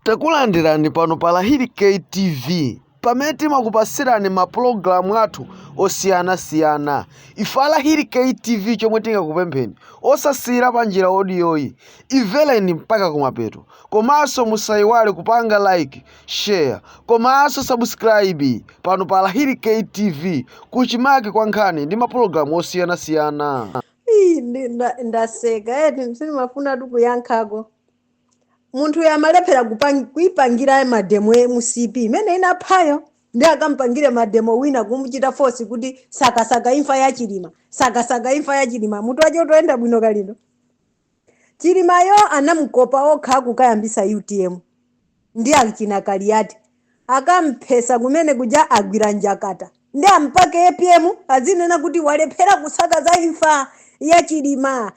Takulandirani pano pa Lahiri KTV pamene timakupasirani mapulogalamu athu osiyanasiyana. Ife Lahiri KTV chomwe tingakupempheni osasiyira pa njira odiyoyi imvereni mpaka kumapeto, komanso musayiwale kupanga like, share, komanso subscribe pano pa Lahiri KTV kuchimake kwa nkhani ndi mapulogalamu osiyanasiyana. Ndaseka eti simafuna kuyankhako. Munthu yamalephera kuipangira mademo MCP imene inaphayo ndi akampangire mademo wina kumuchita force kuti sakasaka imfa ya Chilima, sakasaka imfa ya Chilima. Munthu wacho toenda bwino kalino. Chilimayo anamukopa okha kukayambisa UTM ndi achina Kaliati akamphesa kumene kuja agwira njakata ndi ampake APM azinena kuti walephera kusaka za imfa ya Chilima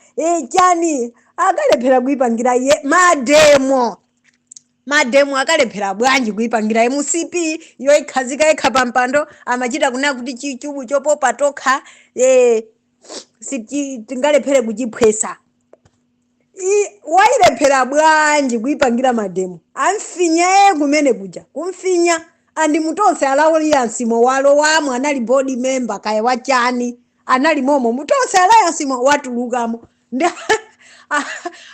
chani akalephera kuipangira iye mademo akalephera bwanji kuipangira MCP yoikhazika yekha pampando amachita kunena kuti chichubu chopopa tokha tingalephere kuchiphwesa. Wailephera bwanji kuipangira mademo amfinya kumene kuja kumfinya andi mutonse alliance walo wamwe anali board member kaya wachani anali momo mutonse alliance watulukamo ndi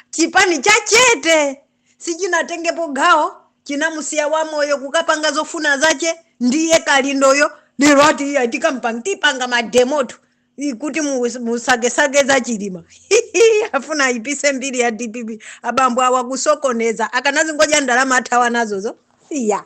chipani chachete sichinatengepo gawo chinamusiya wamoyo kukapanga zofuna zache ndiye Kalindoyo lero ati tikampanga mademoto kuti musage za Chilima afuna ipise mbiri ya DPP abambo awa kusokoneza akanazi ngoja ndalama athawa nazozo iya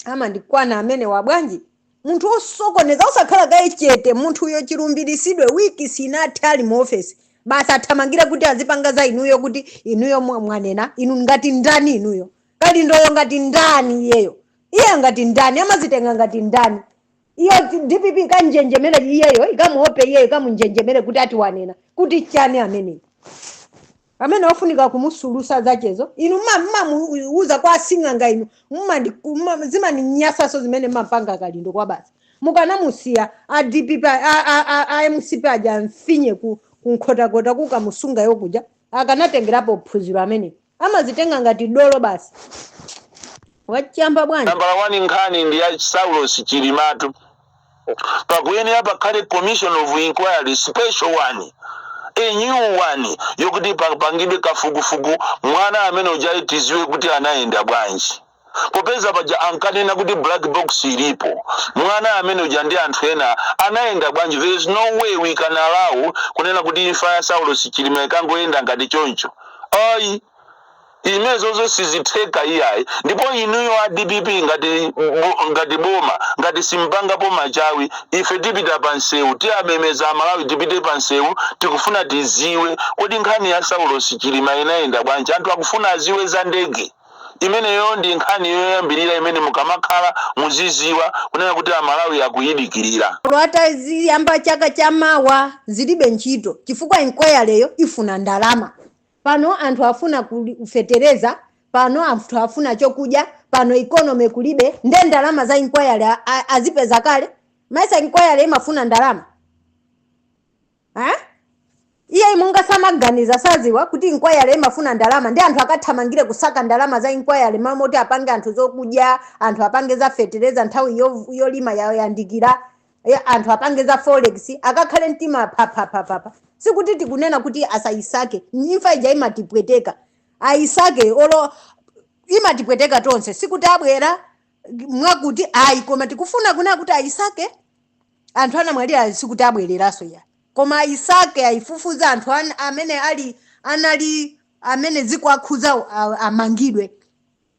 ama ndikwana amene wabwanji munthu osokoneza usakhala kaye chete munthu uyo chilumbiritsidwe wiki sinathe ali mu office basa athamangira kuti azipanga za inuyo kuti inuyo mwanena inu ngati ndani inuyo Kalindoyo ngati ndani iyeyo iye ngati ndani amazitenga ngati ndani iyo DPP kanjenjemere iyeyo ikamuope iyeyo kamunjenjemere kuti ati wanena kuti chani amene wafunika kumusulusa zachezo inu uza kwa sing'anga inu zimani nyasaso zimene mapanga Kalindo kwa basi mukanamusiya a DPP a MCP aja mfinye kunkhota kukamusunga yokuja akanatengerapo phunziro amene amazitenga ngati dolo basi wachamba bwana. Number 1 nkhani ndi ya Saulos Chilimatu pakuyenera pakhale commission of inquiry special one, a new one yokuti pangidwe kafukufuku mwana amene ujaitiziwe kuti anaenda bwanji popeza paja ankanena kuti black box ilipo mwana amene uja ndi anthu ena anaenda bwanji. There is no way we can allow kunena kuti imfa ya Saulos Chilima ikangoenda ngati choncho ayi imezozo sizitheka iyayi ndipo inuyo a DPP ngati boma ngati simpanga po machawi ife tipita pansewu tiamemeza Malawi tipite pansewu tikufuna tiziwe kodi nkhani ya Saulos Chilima inaenda bwanji anthu akufuna aziwe za ndege imeneyo ndi nkhani yoyambirira imene mukamakhala muziziwa kunena kuti Malawi akuyidikirira hata ziyamba chaka cha mawa zilibe ntchito chifukwa inquiryyo ifuna ndalama. Pano anthu afuna kufetereza, pano anthu afuna chokuja, pano economy kulibe, nde ndalama za inquiry azipeza kale. Maisa inquiry imafuna ndalama. Iye imunga samaganiza saziwa kuti inquiry imafuna ndalama, nde anthu akathamangire kusaka ndalama za inquiry mamoti apange anthu zokuja, anthu apange za fetereza nthawi yolima yandikira, anthu apange za forex, akakhale mtima papa. Sikuti tikunena kuti asayisake imfa ija imatipweteka ayisake olo imatipweteka tonse sikuti abwera mwakuti ayi koma tikufuna kuna kuti ayisake anthu anamwalira sikuti abwereraso ya koma ayisake ayifufuza anthu amene anali amene zikwakhuza amangidwe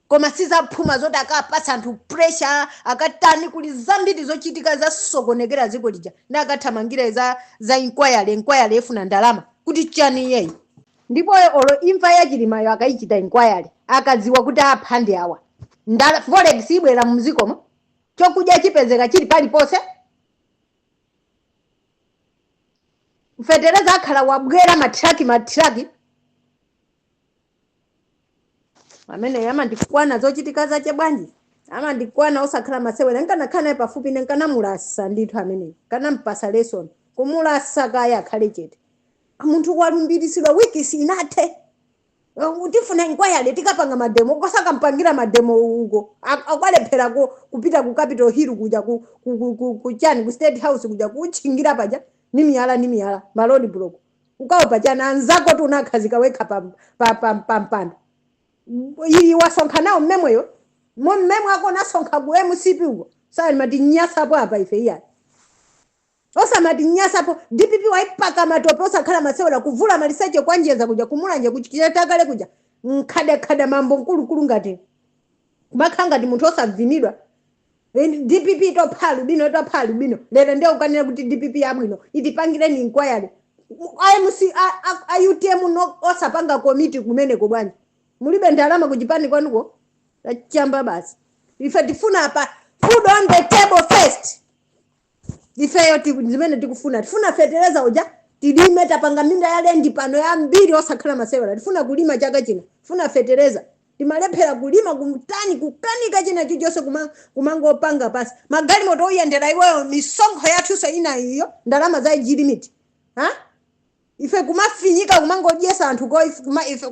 koma sizaphuma zoti akapasa anthu pressure akatani kuli zambiri zochitika zasokonekera ziko lija ndi akathamangira za inquiry ifuna ndalama kuti chani yeyi ndipo olo imfa ya Chilimayo akayichita inquiry akaziwa kuti aphande awa forex ibwera muzikomo chokuja chipezeka chili paliponse fetereza akhala wabwera matraki amene amandikwana zochitika zache bwanji amandikwana osakhala masewera nkanakhana pafupi nkanamulasa ndithu amene kanampasa lesson kumulasa kaya akhale chete munthu walumbiritsidwa wiki sinathe utifuna inquiry tikapanga mademo kosakampangira mademo uko akwalephera kupita ku Capitol Hill kuja ku chani ku State House kuja kuchingira paja ni miyala malodi block ukawo paja na anzako tunakhazika wekha pampanda iyi wasonkha nawo mmemweyo mmemwe ako nasonkha ku MCP uko sasa mati nyasa hapo hapa ife iya osamati nyasapo DPP waipaka matope osakhala masewera kuvula maliseche kwa njeza kuja kumulanje kuchitakale kuja nkhada mambo nkulu ngati kumakhanga ndi munthu osavinidwa DPP tophalu bino lero ndio ukanena kuti DPP yabwino itipangireni inquiry IMC UTM no osapanga committee kumeneko bwanji mulibe ndalama kuchipani kwanuko chamba basi ife tifuna apa food on the table first ifeyo zimene tifuna fetereza uja tilime tapanga minda yale ndi pano ya mbiri osakhala masewera tifuna kulima chaka chino tifuna fetereza timalephera kulima kumtani kukanika china chijose kumangopanga pasi magali moto uyendera iweyo misonkho yathu ina iyo ndalama za limit ife kumafinyika kumangodyesa anthu ko ife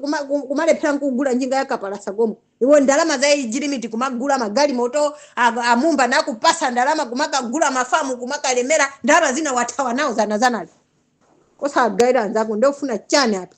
kumalephera kugula njinga yakapalasa komo iwo ndalama za limit kumagula magali moto amumba nakupasa ndalama kumakagula mafamu kumakalemera ndalama zina wathawa nawo zanali kosa gaira anzako ndio ufuna chani hapa